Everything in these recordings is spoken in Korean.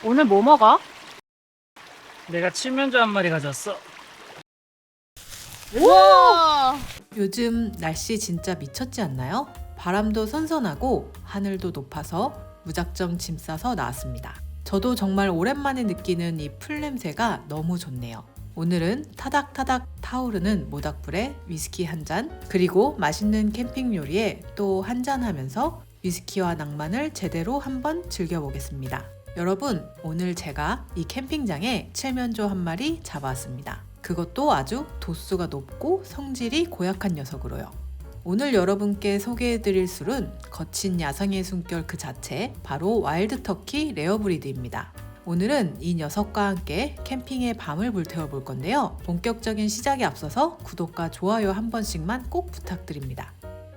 오늘 뭐 먹어? 내가 칠면조 한 마리 가져왔어. 우와! 요즘 날씨 진짜 미쳤지 않나요? 바람도 선선하고 하늘도 높아서 무작정 짐 싸서 나왔습니다. 저도 정말 오랜만에 느끼는 이 풀 냄새가 너무 좋네요. 오늘은 타닥타닥 타오르는 모닥불에 위스키 한 잔, 그리고 맛있는 캠핑 요리에 또 한 잔 하면서 위스키와 낭만을 제대로 한번 즐겨보겠습니다. 여러분, 오늘 제가 이 캠핑장에 칠면조 한 마리 잡아왔습니다. 그것도 아주 도수가 높고 성질이 고약한 녀석으로요. 오늘 여러분께 소개해드릴 술은 거친 야생의 숨결 그 자체, 바로 와일드 터키 레어 브리드입니다. 오늘은 이 녀석과 함께 캠핑의 밤을 불태워 볼 건데요. 본격적인 시작에 앞서서 구독과 좋아요 한 번씩만 꼭 부탁드립니다.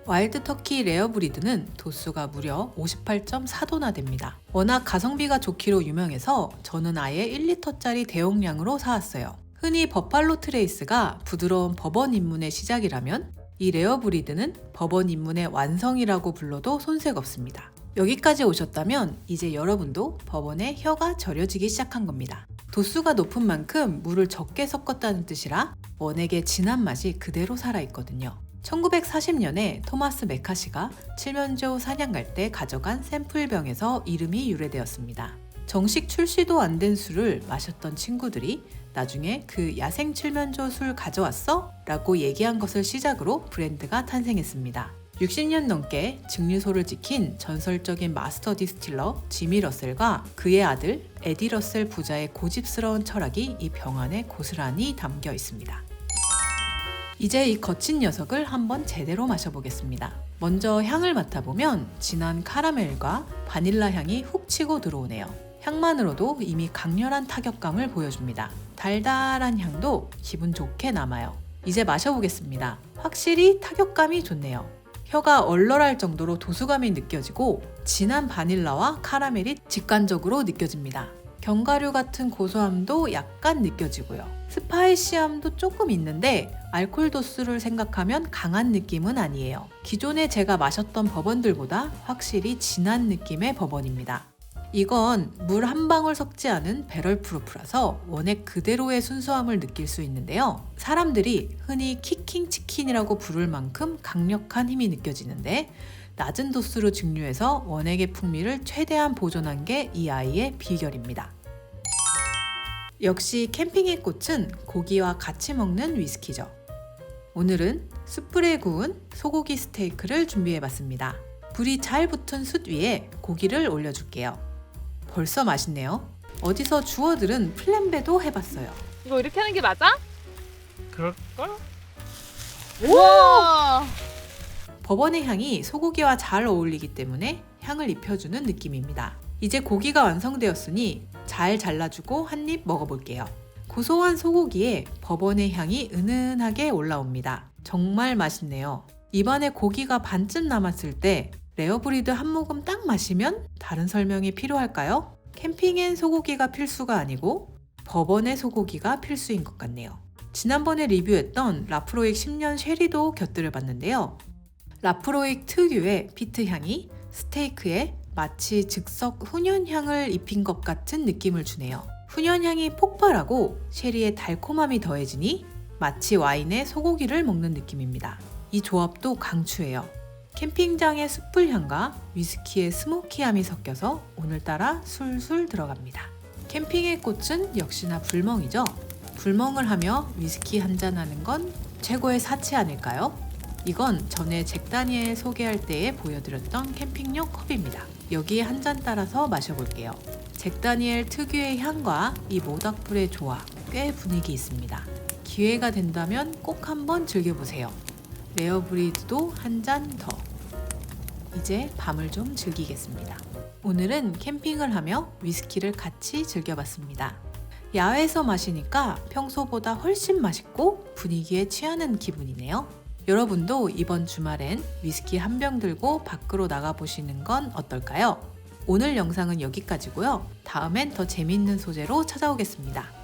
와일드 터키 레어 브리드는 도수가 무려 58.4도나 됩니다. 워낙 가성비가 좋기로 유명해서 저는 아예 1리터짜리 대용량으로 사왔어요. 흔히 버팔로 트레이스가 부드러운 버번 입문의 시작이라면 이 레어 브리드는 버번 입문의 완성이라고 불러도 손색 없습니다. 여기까지 오셨다면 이제 여러분도 버번에 혀가 저려지기 시작한 겁니다. 도수가 높은 만큼 물을 적게 섞었다는 뜻이라 원액의 진한 맛이 그대로 살아있거든요. 1940년에 토마스 메카시가 칠면조 사냥 갈 때 가져간 샘플병에서 이름이 유래되었습니다. 정식 출시도 안 된 술을 마셨던 친구들이 나중에 그 야생 칠면조 술 가져왔어? 라고 얘기한 것을 시작으로 브랜드가 탄생했습니다. 60년 넘게 증류소를 지킨 전설적인 마스터 디스틸러 지미 러셀과 그의 아들 에디 러셀 부자의 고집스러운 철학이 이 병 안에 고스란히 담겨 있습니다. 이제 이 거친 녀석을 한번 제대로 마셔보겠습니다. 먼저 향을 맡아보면 진한 카라멜과 바닐라 향이 훅 치고 들어오네요. 향만으로도 이미 강렬한 타격감을 보여줍니다. 달달한 향도 기분 좋게 남아요. 이제 마셔보겠습니다. 확실히 타격감이 좋네요. 혀가 얼얼할 정도로 도수감이 느껴지고 진한 바닐라와 카라멜이 직관적으로 느껴집니다. 견과류 같은 고소함도 약간 느껴지고요. 스파이시함도 조금 있는데 알코올 도수를 생각하면 강한 느낌은 아니에요. 기존에 제가 마셨던 버번들보다 확실히 진한 느낌의 버번입니다. 이건 물 한 방울 섞지 않은 배럴 프루프라서 원액 그대로의 순수함을 느낄 수 있는데요. 사람들이 흔히 키킹 치킨이라고 부를 만큼 강력한 힘이 느껴지는데 낮은 도수로 증류해서 원액의 풍미를 최대한 보존한 게 이 아이의 비결입니다. 역시 캠핑의 꽃은 고기와 같이 먹는 위스키죠. 오늘은 숯불에 구운 소고기 스테이크를 준비해봤습니다. 불이 잘 붙은 숯 위에 고기를 올려줄게요. 벌써 맛있네요. 어디서 주워 들은 플랜베도 해봤어요. 이거 이렇게 하는 게 맞아? 그럴걸? 우와! 버번의 향이 소고기와 잘 어울리기 때문에 향을 입혀주는 느낌입니다. 이제 고기가 완성되었으니 잘 잘라주고 한 입 먹어볼게요. 고소한 소고기에 버번의 향이 은은하게 올라옵니다. 정말 맛있네요. 입안에 고기가 반쯤 남았을 때 레어브리드 한 모금 딱 마시면 다른 설명이 필요할까요? 캠핑엔 소고기가 필수가 아니고 버번의 소고기가 필수인 것 같네요. 지난번에 리뷰했던 라프로익 10년 쉐리도 곁들여 봤는데요. 라프로익 특유의 피트 향이 스테이크에 마치 즉석 훈연향을 입힌 것 같은 느낌을 주네요. 훈연향이 폭발하고 쉐리의 달콤함이 더해지니 마치 와인에 소고기를 먹는 느낌입니다. 이 조합도 강추해요. 캠핑장의 숯불향과 위스키의 스모키함이 섞여서 오늘따라 술술 들어갑니다. 캠핑의 꽃은 역시나 불멍이죠. 불멍을 하며 위스키 한잔 하는 건 최고의 사치 아닐까요? 이건 전에 잭 다니엘 소개할 때에 보여드렸던 캠핑용 컵입니다. 여기에 한 잔 따라서 마셔볼게요. 잭 다니엘 특유의 향과 이 모닥불의 조화, 꽤 분위기 있습니다. 기회가 된다면 꼭 한번 즐겨보세요. 레어 브리드도 한 잔 더. 이제 밤을 좀 즐기겠습니다. 오늘은 캠핑을 하며 위스키를 같이 즐겨봤습니다. 야외에서 마시니까 평소보다 훨씬 맛있고 분위기에 취하는 기분이네요. 여러분도 이번 주말엔 위스키 한 병 들고 밖으로 나가보시는 건 어떨까요? 오늘 영상은 여기까지고요. 다음엔 더 재미있는 소재로 찾아오겠습니다.